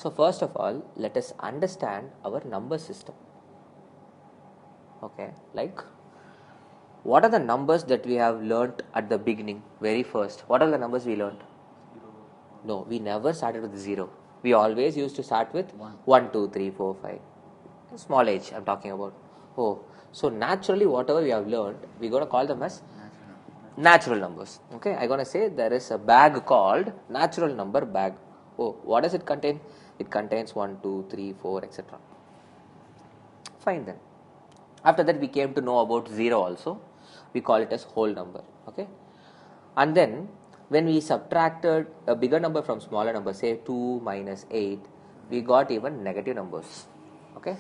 So first of all, let us understand our number system. Okay, like what are the numbers that we have learnt at the beginning, very first? What are the numbers we learnt? No, we never started with 0. We always used to start with 1, 2, 3, 4, 5. Small age I'm talking about. Oh, so naturally whatever we have learned, we're going to call them as natural numbers. Okay, I'm going to say there is a bag called natural number bag. Oh, what does it contain? It contains 1, 2, 3, 4, etc. Fine then. After that we came to know about 0 also. We call it as whole number. Okay, and then when we subtracted a bigger number from smaller number, say 2 minus 8, we got even negative numbers. Okay,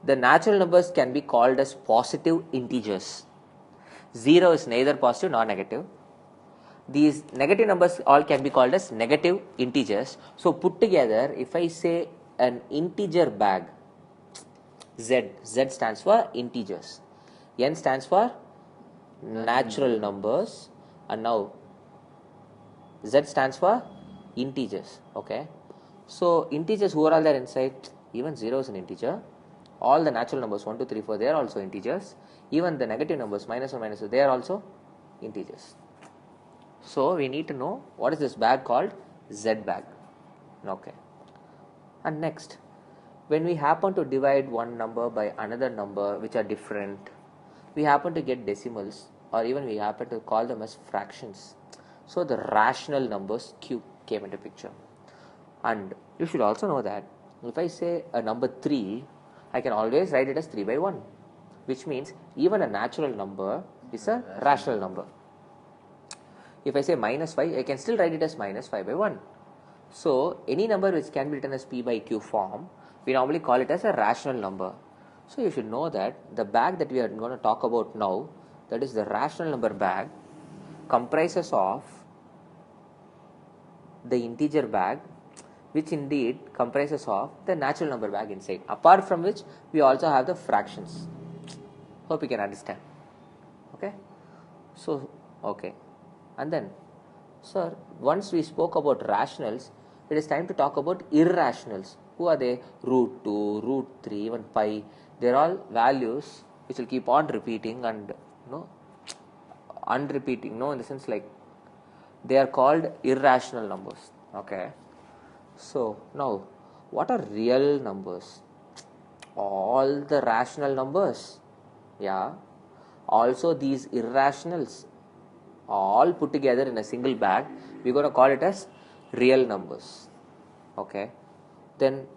the natural numbers can be called as positive integers. 0 is neither positive nor negative. These negative numbers all can be called as negative integers. So put together, if I say an integer bag, Z stands for integers, N stands for natural numbers, and now Z stands for integers. Okay, so integers, who are all there inside? Even 0 is an integer. All the natural numbers 1, 2, 3, 4, they are also integers. Even the negative numbers minus 1, minus 2, they are also integers. So we need to know what is this bag called? Z bag. Okay, and next, when we happen to divide one number by another number which are different, we happen to get decimals, or even we happen to call them as fractions. So the rational numbers Q came into picture. And you should also know that if I say a number 3, I can always write it as 3 by 1, which means even a natural number is a rational number. If I say minus 5, I can still write it as minus 5 by 1. So any number which can be written as P by Q form, we normally call it as a rational number. So you should know that the bag that we are going to talk about now, that is the rational number bag, comprises of the integer bag, which indeed comprises of the natural number bag inside, apart from which we also have the fractions. Hope you can understand. Okay, so okay, and then sir, once we spoke about rationals, it is time to talk about irrationals. Who are they? Root 2, root 3, even pi. They are all values which will keep on repeating and unrepeating. No, in the sense like they are called irrational numbers. Okay. So now, what are real numbers? All the rational numbers. Yeah. Also these irrationals, all put together in a single bag, we're going to call it as real numbers. Okay. Then,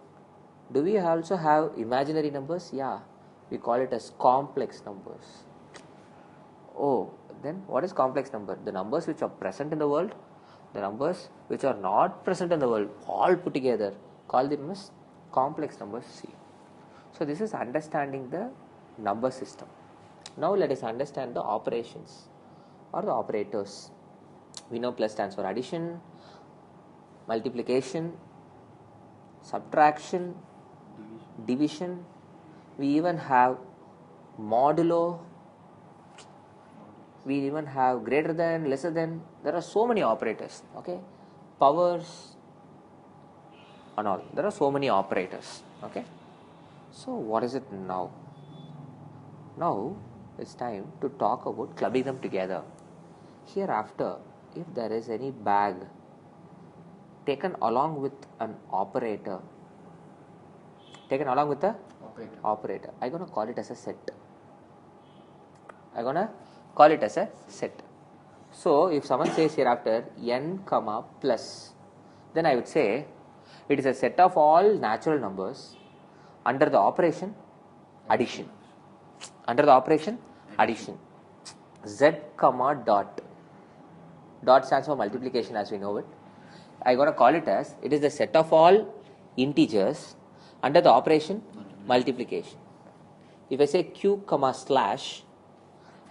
do we also have imaginary numbers? Yeah. We call it as complex numbers. Oh, then what is complex number? The numbers which are present in the world, the numbers which are not present in the world, all put together, call them as complex numbers. C. So this is understanding the number system. Now let us understand the operations or the operators. We know plus stands for addition, multiplication, subtraction, division. We even have modulo. We even have greater than, lesser than. There are so many operators. Okay, powers and all. There are so many operators. Okay, so what is it now? Now it's time to talk about clubbing them together. Hereafter, if there is any bag taken along with an operator, I'm going to call it as a set. So if someone says hereafter n comma plus, then I would say it is a set of all natural numbers under the operation addition. Z comma dot. Dot stands for multiplication as we know it. I'm going to call it as, it is the set of all integers under the operation multiplication. If I say q comma slash,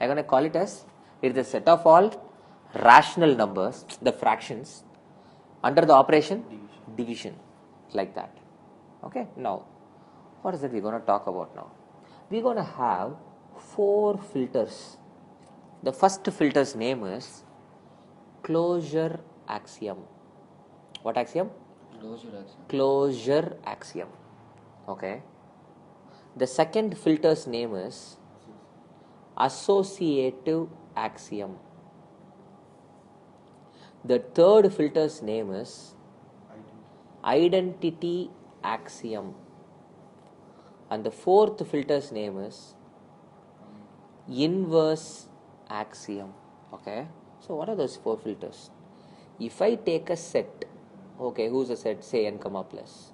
I'm going to call it as, it is the set of all rational numbers, the fractions, under the operation division, like that. Okay, now what is it we're going to talk about now? We're going to have 4 filters. The first filter's name is closure axiom. What axiom? Closure axiom. Okay. The second filter's name is associative axiom. The third filter's name is identity axiom. And the fourth filter's name is inverse axiom. Okay. So what are those four filters? If I take a set, okay, who's a set? Say n comma plus,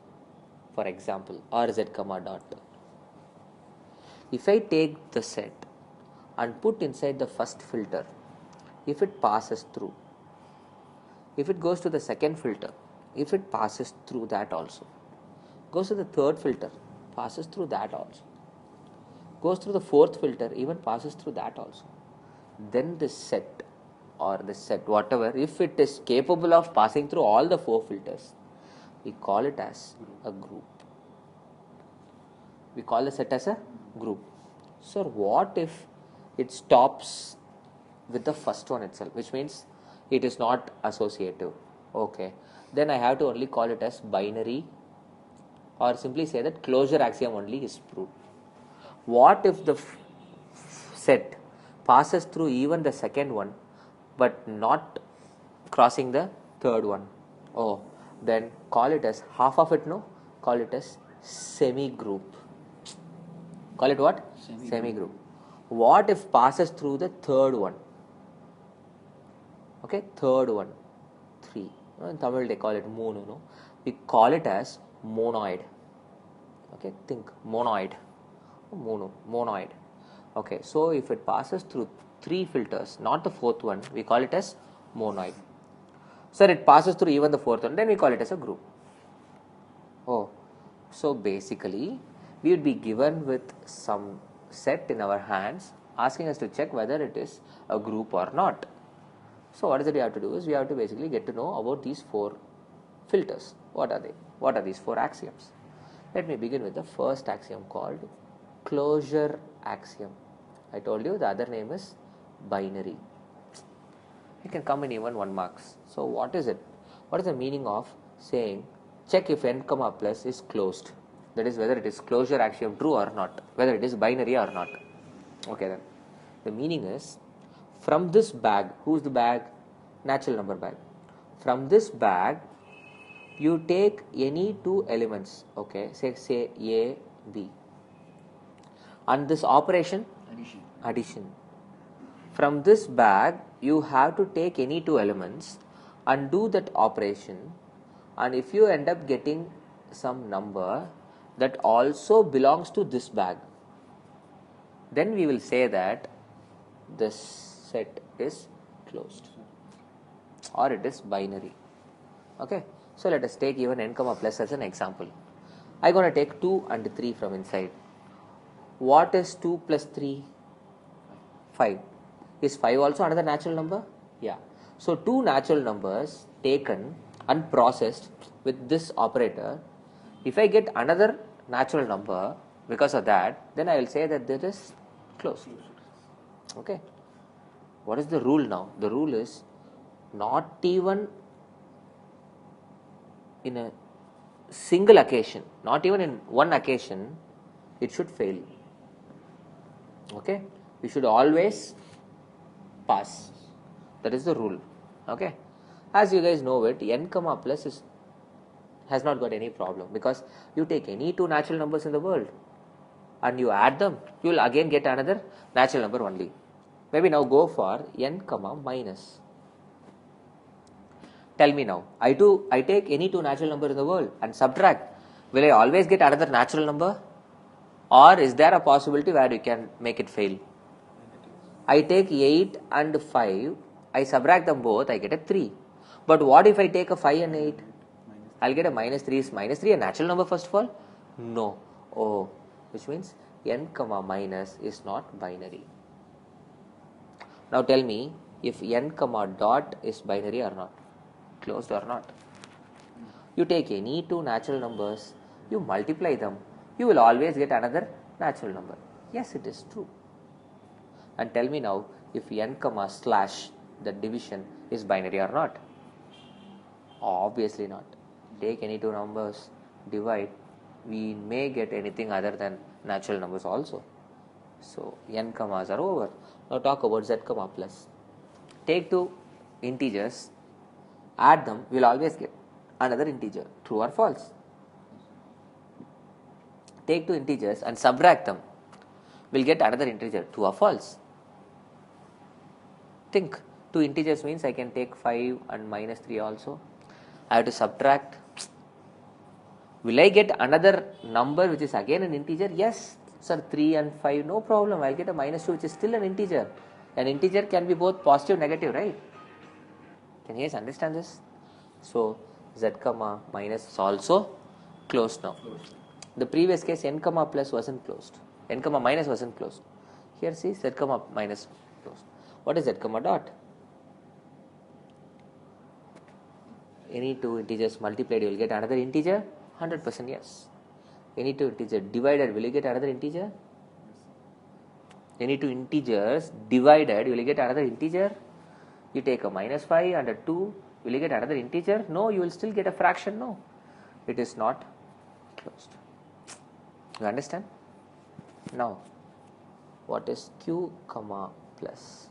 for example, or z comma dot. If I take the set and put inside the first filter, if it passes through, if it goes to the second filter, if it passes through that also, goes to the third filter, passes through that also, goes through the fourth filter, even passes through that also, then this set or this set, whatever, if it is capable of passing through all the four filters, we call it as a group. We call the set as a group. So what if it stops with the first one itself, which means it is not associative? Okay, then I have to only call it as binary, or simply say that closure axiom only is proved. What if the set passes through even the second one but not crossing the third one? Oh, then call it as half of it, no? Call it as semi-group. Call it what? Semi-group. What if passes through the third one? Okay, third one, 3. In Tamil they call it moonu, no? We call it as monoid. Okay, think monoid. Monoid. Okay, so if it passes through 3 filters, not the fourth one, we call it as monoid. So it passes through even the fourth one, then we call it as a group. Oh, so basically we would be given with some set in our hands asking us to check whether it is a group or not. So what is it we have to do is we have to basically get to know about these 4 filters. What are they? What are these 4 axioms? Let me begin with the first axiom called closure axiom. I told you the other name is binary. It can come in even 1 marks. So what is it? What is the meaning of saying check if n comma plus is closed? That is whether it is closure axiom true or not, whether it is binary or not. Okay, then the meaning is, from this bag, who's the bag? Natural number bag. From this bag you take any 2 elements, okay, say A, B, and this operation addition. From this bag you have to take any 2 elements and do that operation, and if you end up getting some number that also belongs to this bag, then we will say that this set is closed or it is binary. Okay, so let us take even n comma plus as an example. I am going to take 2 and 3 from inside. What is 2 plus 3? 5. Is 5 also another natural number? Yeah. So 2 natural numbers taken and processed with this operator. If I get another natural number because of that, then I will say that this is closed. Okay. What is the rule now? The rule is not even in a single occasion, not even in one occasion, it should fail. Okay. We should always pass. That is the rule. Okay. As you guys know it, n comma plus has not got any problem, because you take any 2 natural numbers in the world and you add them, you will again get another natural number only. Maybe now go for n comma minus. Tell me now, I take any 2 natural numbers in the world and subtract. Will I always get another natural number? Or is there a possibility where you can make it fail? I take 8 and 5, I subtract them both, I get a 3. But what if I take a 5 and 8? I'll get a minus 3. Is minus 3 a natural number first of all? No. Oh, which means n comma minus is not binary. Now tell me if n comma dot is binary or not, closed or not. You take any 2 natural numbers, you multiply them, you will always get another natural number. Yes, it is true. And tell me now if n comma slash, the division, is binary or not. Obviously not. take any two numbers, divide, we may get anything other than natural numbers also. So n commas are over. Now talk about z comma plus. Take two integers, add them, we'll always get another integer, true or false. Take two integers and subtract them, we'll get another integer, true or false. Think, two integers means I can take 5 and minus 3 also. I have to subtract. Will I get another number which is again an integer? Yes, sir, 3 and 5, no problem. I'll get a minus 2 which is still an integer. An integer can be both positive, negative, right? Can you guys understand this? So, z comma minus is also closed now. The previous case n comma plus wasn't closed. N comma minus wasn't closed. Here see z comma minus closed. What is z comma dot? Any two integers multiplied, you will get another integer? 100% yes. Any two integers divided, will you get another integer? Any two integers divided, will you get another integer? You take a minus 5 and a 2, will you get another integer? No, you will still get a fraction. No, it is not closed. You understand? Now, what is q comma plus?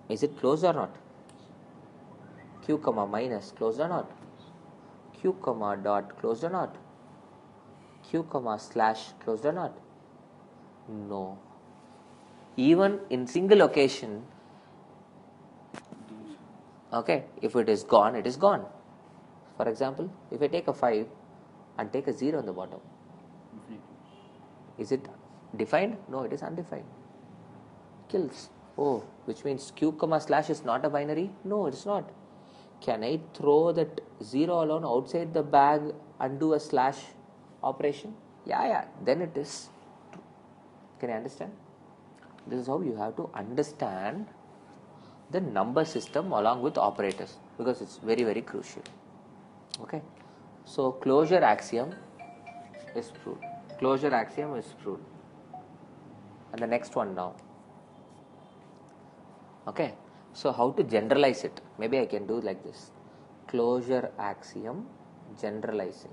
Is it closed or not? Q comma minus closed or not? Q comma dot closed or not? Q comma slash closed or not? No. Even in single occasion, okay, if it is gone, it is gone. For example, if I take a 5 and take a 0 on the bottom, is it defined? No, it is undefined. Kills. Oh, which means q comma slash is not a binary? No, it's not. Can I throw that 0 alone outside the bag and do a slash operation? Yeah, then it is true. Can you understand? This is how you have to understand the number system along with operators, because it's very, very crucial. Okay. So, closure axiom is proved. Closure axiom is proved. And the next one now. Okay. So, how to generalize it? Maybe I can do like this. Closure axiom generalizing.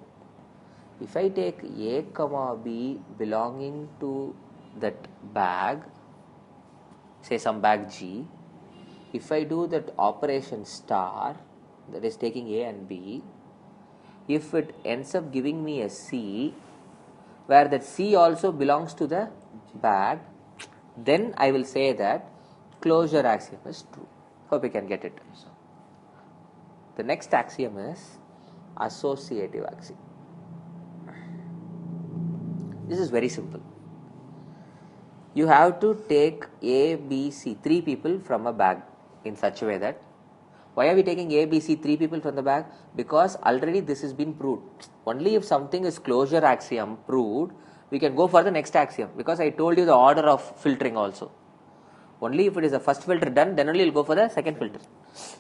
If I take A comma B belonging to that bag, say some bag G, if I do that operation star, that is taking A and B, if it ends up giving me a C, where that C also belongs to the bag, then I will say that closure axiom is true. Hope you can get it. The next axiom is associative axiom. This is very simple. You have to take A, B, C, 3 people from a bag in such a way that, why are we taking A, B, C, 3 people from the bag? Because already this has been proved. Only if something is closure axiom proved, we can go for the next axiom, because I told you the order of filtering also. Only if it is the first filter done, then only you will go for the second filter.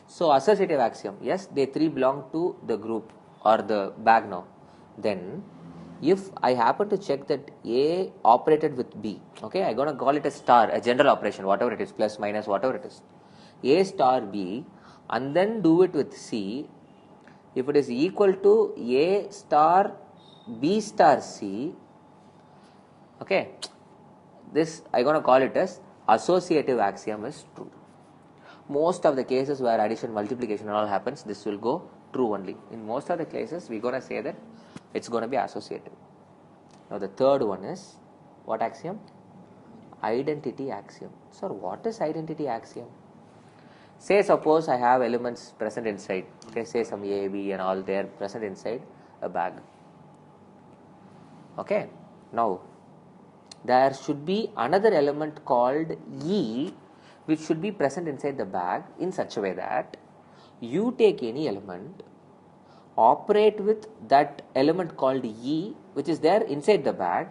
So, associative axiom, yes, they 3 belong to the group or the bag now. Then, if I happen to check that A operated with B, okay, I'm going to call it a star, a general operation, whatever it is, plus, minus, whatever it is. A star B, and then do it with C. If it is equal to A star B star C, okay, this I'm going to call it as associative axiom is true. Most of the cases where addition, multiplication and all happens, this will go true only. In most of the cases, we're going to say that it's going to be associative. Now, the third one is what axiom? Identity axiom. So, what is identity axiom? Say, suppose I have elements present inside, okay, say some A, B and all, they are present inside a bag. Okay, now, there should be another element called E, which should be present inside the bag in such a way that you take any element, operate with that element called E, which is there inside the bag,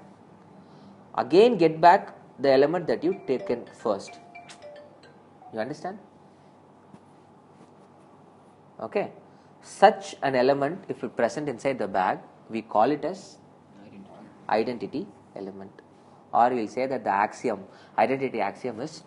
again get back the element that you taken first. You understand? Okay. Such an element, if it present inside the bag, we call it as identity element. Or we will say that the axiom, identity axiom is